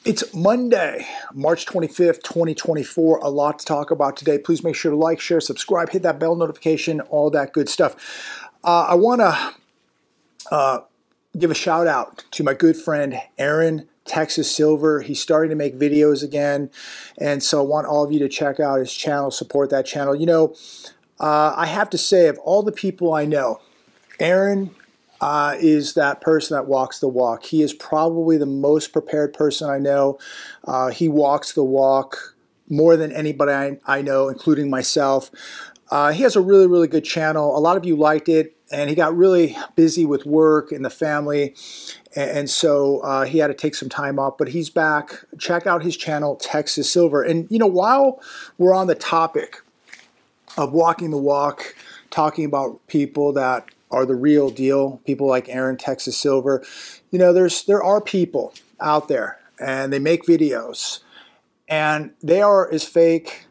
It's Monday, March 25th, 2024. A lot to talk about today. Please make sure to like, share, subscribe, hit that bell notification, all that good stuff. I want to give a shout out to my good friend, Aaron, Texas Silver. He's starting to make videos again. And so I want all of you to check out his channel, support that channel. You know, I have to say, of all the people I know, Aaron is that person that walks the walk. He is probably the most prepared person I know. He walks the walk more than anybody I know, including myself. He has a really, really good channel. A lot of you liked it, and he got really busy with work and the family, and so he had to take some time off, but he's back. Check out his channel, Texas Silver. And, you know, while we're on the topic of walking the walk, talking about people that are the real deal, people like Aaron, Texas Silver. You know, there are people out there, and they make videos, and they are as fake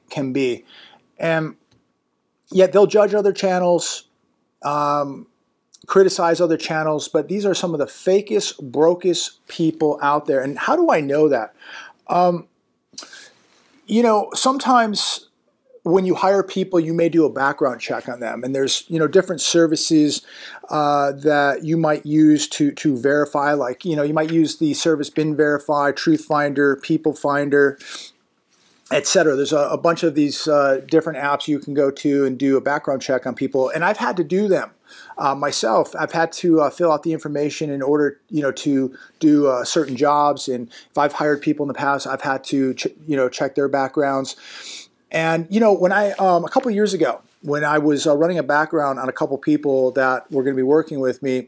can be. And yet they'll judge other channels, criticize other channels, but these are some of the fakest, brokest people out there. And how do I know that? You know, sometimes when you hire people, you may do a background check on them, and there's, you know, different services that you might use to verify. Like, you know, you might use the service Bin Verify, Truth Finder, People Finder, etc. There's a bunch of these different apps you can go to and do a background check on people, and I've had to do them myself. I've had to fill out the information in order, you know, to do certain jobs, and if I've hired people in the past, I've had to check their backgrounds. And, you know, when I, a couple of years ago, when I was running a background on a couple people that were going to be working with me,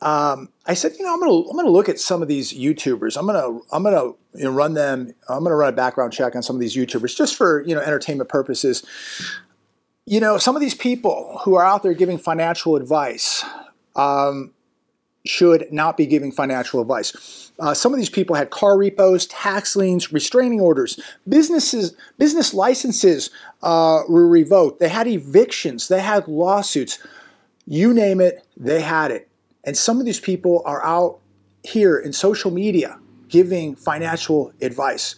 I said, you know, I'm going to look at some of these YouTubers. I'm going to run them. I'm going to run a background check on some of these YouTubers just for, you know, entertainment purposes. You know, some of these people who are out there giving financial advice, should not be giving financial advice. Some of these people had car repos, tax liens, restraining orders, business licenses were revoked. They had evictions, they had lawsuits. You name it, they had it. And some of these people are out here in social media giving financial advice.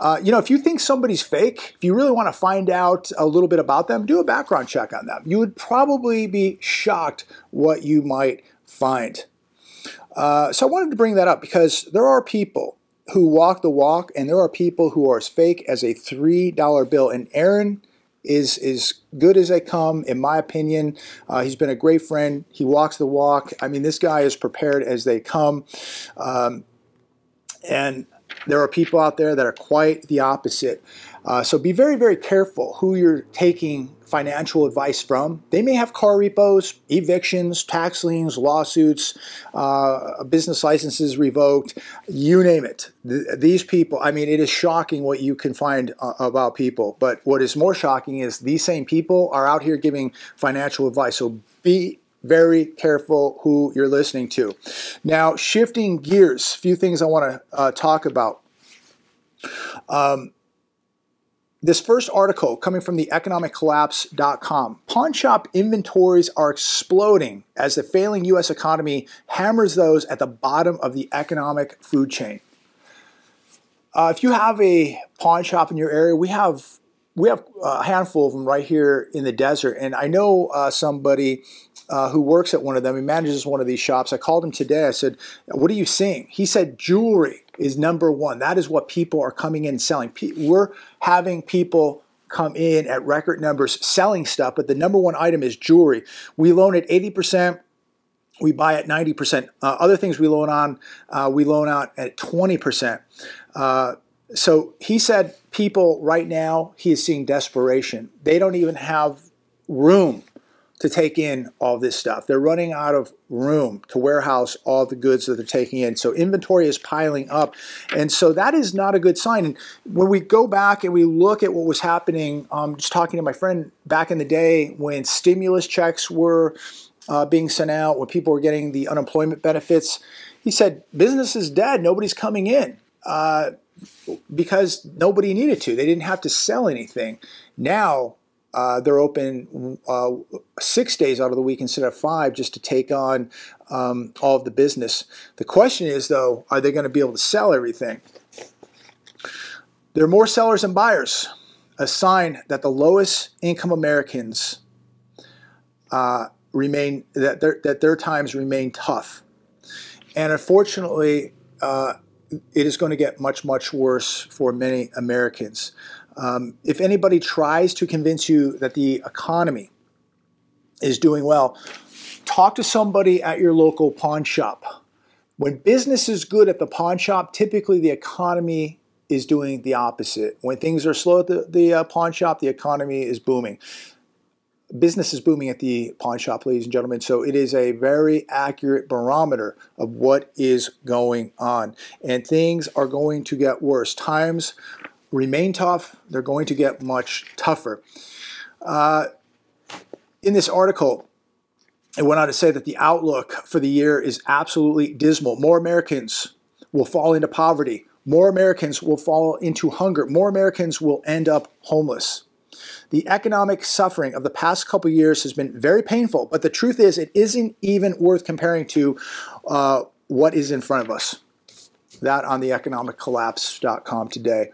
You know, if you think somebody's fake, if you really want to find out a little bit about them, do a background check on them. You would probably be shocked what you might find. So I wanted to bring that up because there are people who walk the walk, and there are people who are as fake as a $3 bill. And Aaron is as good as they come, in my opinion. He's been a great friend. He walks the walk. I mean, this guy is prepared as they come. And there are people out there that are quite the opposite. So be very, very careful who you're taking financial advice from. They may have car repos, evictions, tax liens, lawsuits, business licenses revoked, you name it. These people, I mean, it is shocking what you can find about people. But what is more shocking is these same people are out here giving financial advice. So be very careful who you're listening to. Now, shifting gears, a few things I want to talk about. This first article coming from the economiccollapse.com. Pawn shop inventories are exploding as the failing U.S. economy hammers those at the bottom of the economic food chain. If you have a pawn shop in your area, we have a handful of them right here in the desert. And I know somebody who works at one of them. He manages one of these shops. I called him today. I said, what are you seeing? He said, jewelry is number one. That is what people are coming in and selling. We're having people come in at record numbers selling stuff, but the number one item is jewelry. We loan at 80%. We buy at 90%. Other things we loan out at 20%. So he said people right now, he is seeing desperation. They don't even have room to take in all this stuff. They're running out of room to warehouse all the goods that they're taking in. So inventory is piling up. And so that is not a good sign. And when we go back and we look at what was happening, just talking to my friend back in the day when stimulus checks were being sent out, when people were getting the unemployment benefits, he said, business is dead. Nobody's coming in because nobody needed to. They didn't have to sell anything. Now, They're open 6 days out of the week instead of 5 just to take on all of the business. The question is, though, are they going to be able to sell everything? There are more sellers than buyers, a sign that the lowest income Americans that their times remain tough. And unfortunately, it is going to get much, much worse for many Americans. If anybody tries to convince you that the economy is doing well, talk to somebody at your local pawn shop. When business is good at the pawn shop, typically the economy is doing the opposite. When things are slow at the pawn shop, the economy is booming. Business is booming at the pawn shop, ladies and gentlemen, so it is a very accurate barometer of what is going on. And things are going to get worse. Times remain tough. They're going to get much tougher. In this article, it went on to say that the outlook for the year is absolutely dismal. More Americans will fall into poverty. More Americans will fall into hunger. More Americans will end up homeless. The economic suffering of the past couple years has been very painful, but the truth is it isn't even worth comparing to what is in front of us. That on the economiccollapse.com today.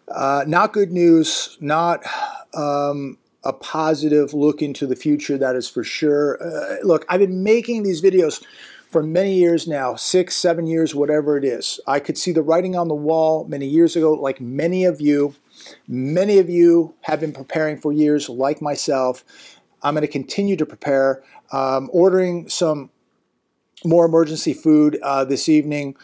Not good news, not a positive look into the future, that is for sure. Look, I've been making these videos for many years now, 6, 7 years, whatever it is. I could see the writing on the wall many years ago, like many of you. Many of you have been preparing for years, like myself. I'm going to continue to prepare. Ordering some more emergency food this evening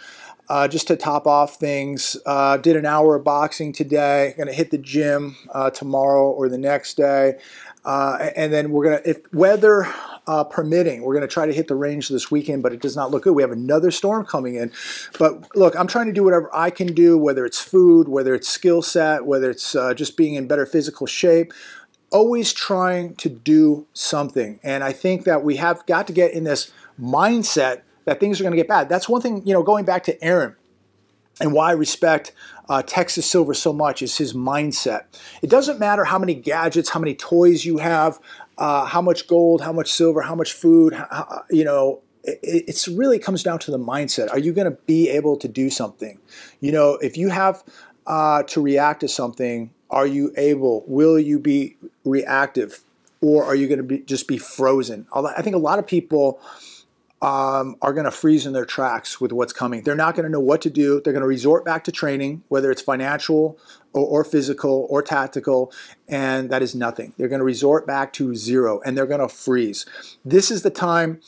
just to top off things. Did an hour of boxing today. Going to hit the gym tomorrow or the next day. And then we're going to, if weather permitting, we're going to try to hit the range this weekend, but it does not look good. We have another storm coming in. But look, I'm trying to do whatever I can do, whether it's food, whether it's skill set, whether it's just being in better physical shape. Always trying to do something. And I think that we have got to get in this mindset that things are going to get bad. That's one thing, you know, going back to Aaron and why I respect Texas Silver so much is his mindset. It doesn't matter how many gadgets, how many toys you have, how much gold, how much silver, how much food, you know, it really comes down to the mindset. Are you going to be able to do something? You know, if you have to react to something, are you able, will you be reactive, or are you going to just be frozen? I think a lot of people are going to freeze in their tracks with what's coming. They're not going to know what to do. They're going to resort back to training, whether it's financial or physical or tactical, and that is nothing. They're going to resort back to zero, and they're going to freeze. This is the time,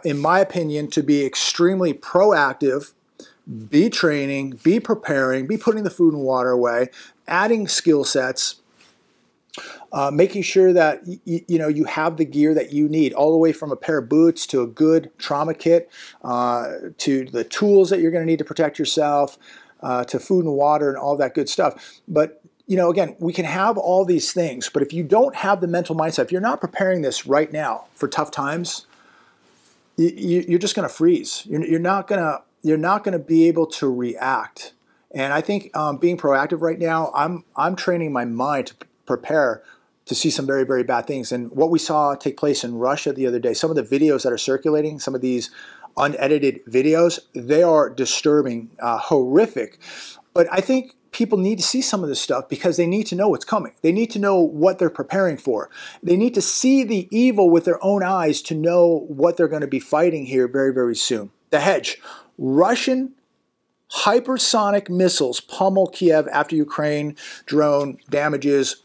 in my opinion, to be extremely proactive, be training, be preparing, be putting the food and water away, adding skill sets, making sure that you know you have the gear that you need, all the way from a pair of boots to a good trauma kit, to the tools that you're going to need to protect yourself, to food and water and all that good stuff. But you know, again, we can have all these things, but if you don't have the mental mindset, if you're not preparing this right now for tough times, you're just going to freeze. You're not going to be able to react. And I think being proactive right now, I'm training my mind to prepare to see some very, very bad things. And what we saw take place in Russia the other day, some of the videos that are circulating, some of these unedited videos, they are disturbing, horrific. But I think people need to see some of this stuff because they need to know what's coming. They need to know what they're preparing for. They need to see the evil with their own eyes to know what they're going to be fighting here very, very soon. The hedge. Russian hypersonic missiles pummel Kiev after Ukraine drone damages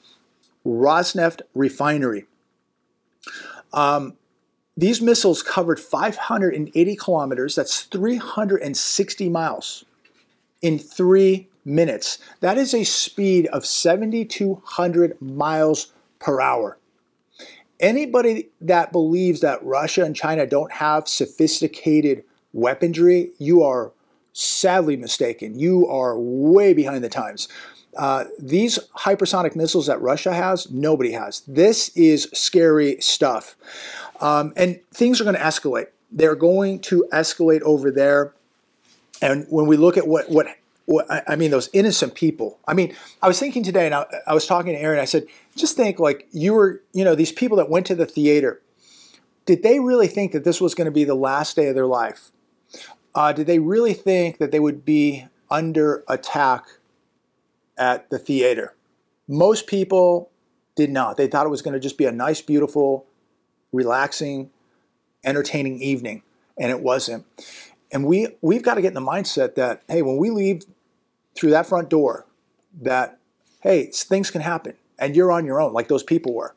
Rosneft refinery. These missiles covered 580 kilometers, that's 360 miles, in 3 minutes. That is a speed of 7,200 miles per hour. Anybody that believes that Russia and China don't have sophisticated weaponry, you are sadly mistaken. You are way behind the times. These hypersonic missiles that Russia has, nobody has. This is scary stuff. And things are going to escalate. They're going to escalate over there. And when we look at what I mean, those innocent people. I mean, I was thinking today, and I was talking to Aaron, I said, just think like these people that went to the theater, did they really think that this was going to be the last day of their life? Did they really think that they would be under attack at the theater? Most people did not. They thought it was going to just be a nice, beautiful, relaxing, entertaining evening, and it wasn't. And we've got to get in the mindset that, hey, when we leave through that front door, that, hey, things can happen, and you're on your own, like those people were.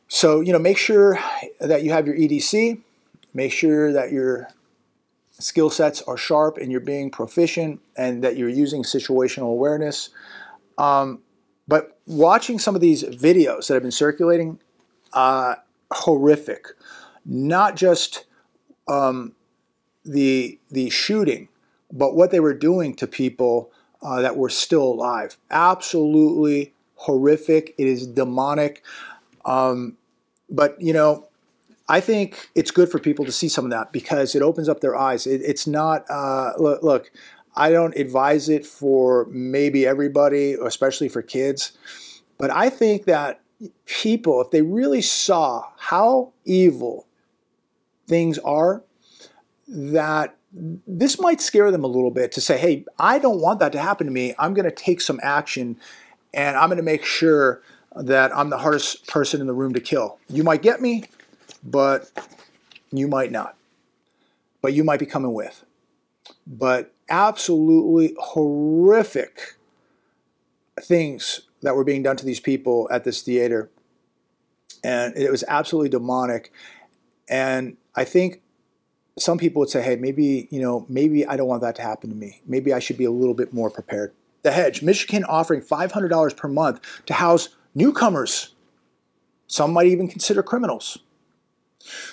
So, make sure that you have your EDC, make sure that your skill sets are sharp and you're being proficient and that you're using situational awareness. But watching some of these videos that have been circulating, horrific. Not just the shooting, but what they were doing to people that were still alive. Absolutely horrific. It is demonic. But, I think it's good for people to see some of that because it opens up their eyes. It's not, look, I don't advise it for maybe everybody, especially for kids. But I think that people, if they really saw how evil things are, that this might scare them a little bit to say, hey, I don't want that to happen to me. I'm going to take some action and I'm going to make sure that I'm the hardest person in the room to kill. You might get me, but you might not. But you might be coming with. But absolutely horrific things that were being done to these people at this theater. And it was absolutely demonic. And I think some people would say, hey, maybe I don't want that to happen to me. Maybe I should be a little bit more prepared. The Hedge, Michigan offering $500 per month to house newcomers. Some might even consider criminals.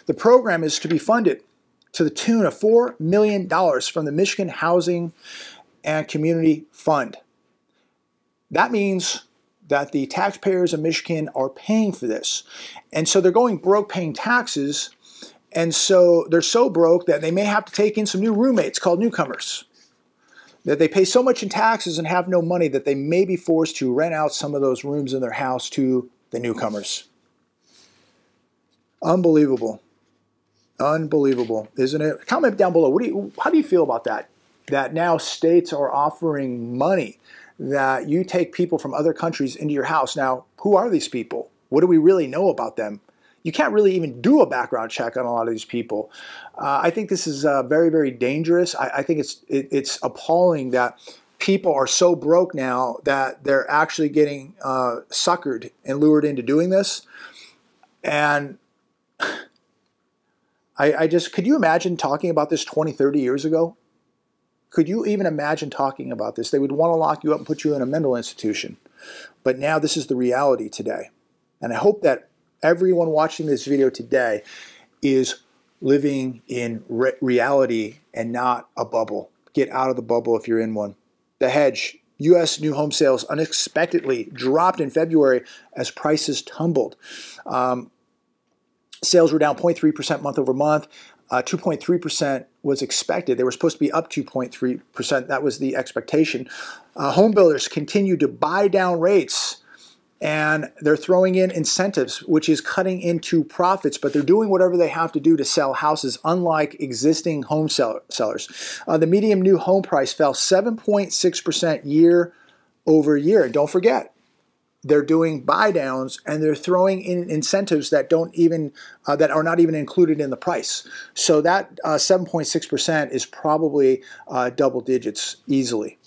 The program is to be funded to the tune of $4 million from the Michigan Housing and Community Fund. That means that the taxpayers of Michigan are paying for this. And so they're going broke paying taxes. And so they're so broke that they may have to take in some new roommates called newcomers. That they pay so much in taxes and have no money that they may be forced to rent out some of those rooms in their house to the newcomers. Unbelievable. Unbelievable, isn't it? Comment down below. How do you feel about that? That now states are offering money that you take people from other countries into your house. Now, who are these people? What do we really know about them? You can't really even do a background check on a lot of these people. I think this is very, very dangerous. I think it's appalling that people are so broke now that they're actually getting suckered and lured into doing this. And could you imagine talking about this 20, 30 years ago? Could you even imagine talking about this? They would want to lock you up and put you in a mental institution. But now this is the reality today. And I hope that everyone watching this video today is living in reality and not a bubble. Get out of the bubble if you're in one. The Hedge, U.S. new home sales unexpectedly dropped in February as prices tumbled. Sales were down 0.3% month over month. 2.3% was expected. They were supposed to be up 2.3%. That was the expectation. Home builders continue to buy down rates, and they're throwing in incentives, which is cutting into profits, but they're doing whatever they have to do to sell houses, unlike existing home sellers. The median new home price fell 7.6% year over year. And don't forget, they're doing buy downs and they're throwing in incentives that that are not even included in the price. So that 7.6% is probably double digits easily.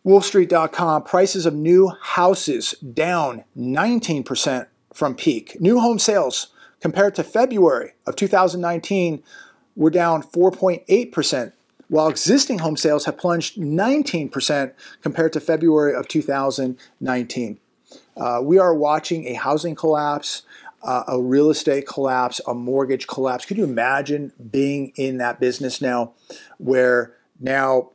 Wolfstreet.com, prices of new houses down 19% from peak. New home sales compared to February of 2019 were down 4.8%. While existing home sales have plunged 19% compared to February of 2019. We are watching a housing collapse, a real estate collapse, a mortgage collapse. Could you imagine being in that business now where now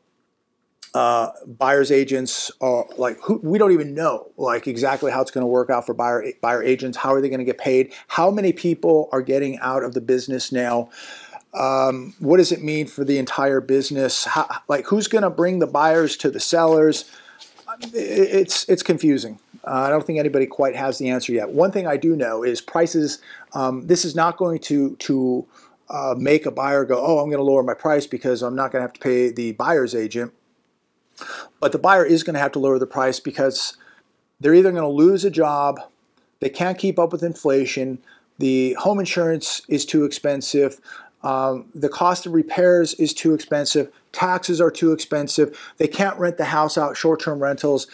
buyer's agents are like, we don't even know like exactly how it's going to work out for buyer agents. How are they going to get paid? How many people are getting out of the business now? What does it mean for the entire business? Like, who's going to bring the buyers to the sellers? It's confusing. I don't think anybody quite has the answer yet. One thing I do know is prices. This is not going to make a buyer go, oh, I'm going to lower my price because I'm not going to have to pay the buyer's agent. But the buyer is going to have to lower the price because they're either going to lose a job, they can't keep up with inflation, the home insurance is too expensive, the cost of repairs is too expensive, taxes are too expensive, they can't rent the house out, short-term rentals.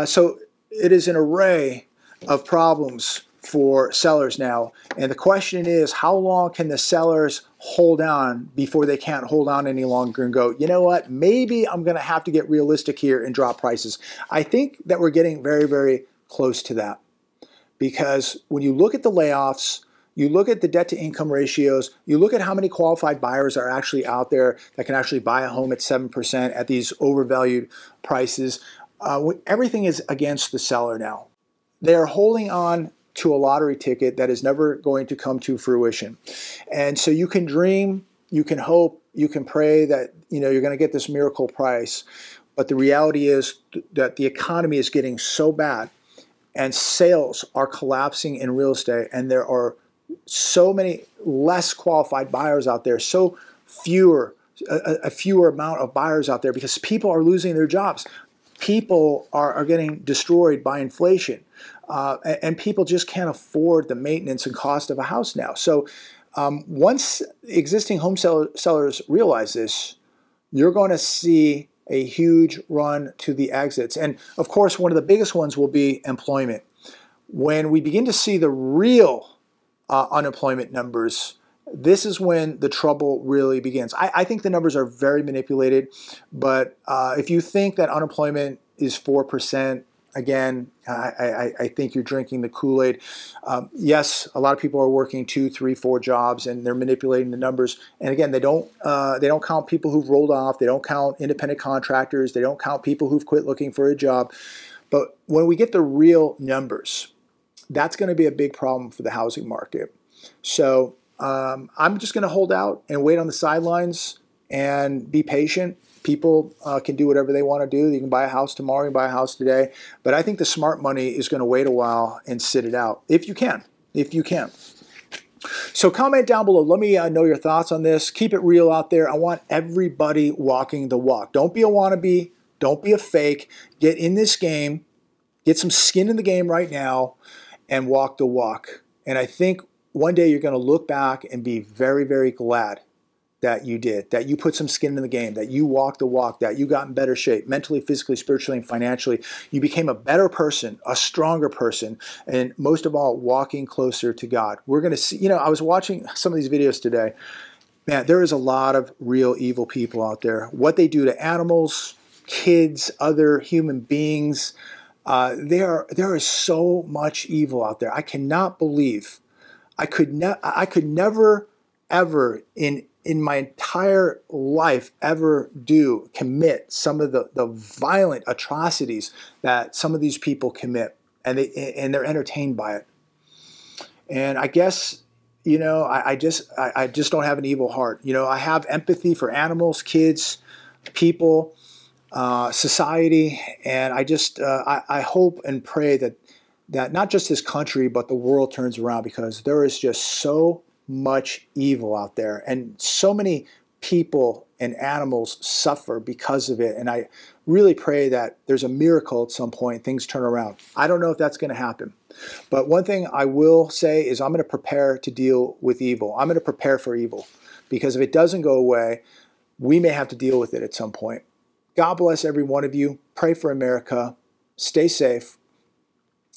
So it is an array of problems for sellers now. And the question is, how long can the sellers hold on before they can't hold on any longer and go, you know what, maybe I'm going to have to get realistic here and drop prices. I think that we're getting very, very close to that. Because when you look at the layoffs, you look at the debt to income ratios, you look at how many qualified buyers are actually out there that can actually buy a home at 7% at these overvalued prices, everything is against the seller now. They're holding on to a lottery ticket that is never going to come to fruition. And so you can dream, you can hope, you can pray that you're going to get this miracle price. But the reality is that the economy is getting so bad and sales are collapsing in real estate, and there are so many less qualified buyers out there, so fewer amount of buyers out there because people are losing their jobs. People are getting destroyed by inflation. And people just can't afford the maintenance and cost of a house now. So once existing home sellers realize this, you're going to see a huge run to the exits. And of course, one of the biggest ones will be employment. When we begin to see the real unemployment numbers, this is when the trouble really begins. I think the numbers are very manipulated, but if you think that unemployment is 4%, again, I think you're drinking the Kool-Aid. Yes, a lot of people are working 2, 3, 4 jobs, and they're manipulating the numbers. And again, they don't count people who've rolled off. They don't count independent contractors. They don't count people who've quit looking for a job. But when we get the real numbers, that's going to be a big problem for the housing market. So I'm just going to hold out and wait on the sidelines and be patient. People can do whatever they want to do. You can buy a house tomorrow, you can buy a house today. But I think the smart money is going to wait a while and sit it out, if you can. So comment down below. Let me know your thoughts on this. Keep it real out there. I want everybody walking the walk. Don't be a wannabe. Don't be a fake. Get in this game. Get some skin in the game right now and walk the walk. And I think one day you're going to look back and be very, very glad that you did, that you put some skin in the game, that you walked the walk, that you got in better shape, mentally, physically, spiritually, and financially. You became a better person, a stronger person, and most of all, walking closer to God. We're going to see, I was watching some of these videos today. Man, there is a lot of real evil people out there. What they do to animals, kids, other human beings, there is so much evil out there. I cannot believe, I could never, ever in my entire life ever commit some of the violent atrocities that some of these people commit, and they're entertained by it. And I guess, I just don't have an evil heart. I have empathy for animals, kids, people, society, and I hope and pray that not just this country but the world turns around, because there is just so much evil out there, and so many people and animals suffer because of it. And I really pray that there's a miracle at some point, things turn around. I don't know if that's going to happen, but one thing I will say is I'm going to prepare to deal with evil. I'm going to prepare for evil, because if it doesn't go away, we may have to deal with it at some point. God bless every one of you. Pray for America. Stay safe.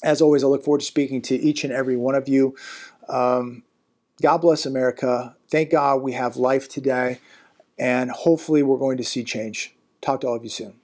As always, I look forward to speaking to each and every one of you. God bless America. Thank God we have life today, and hopefully we're going to see change. Talk to all of you soon.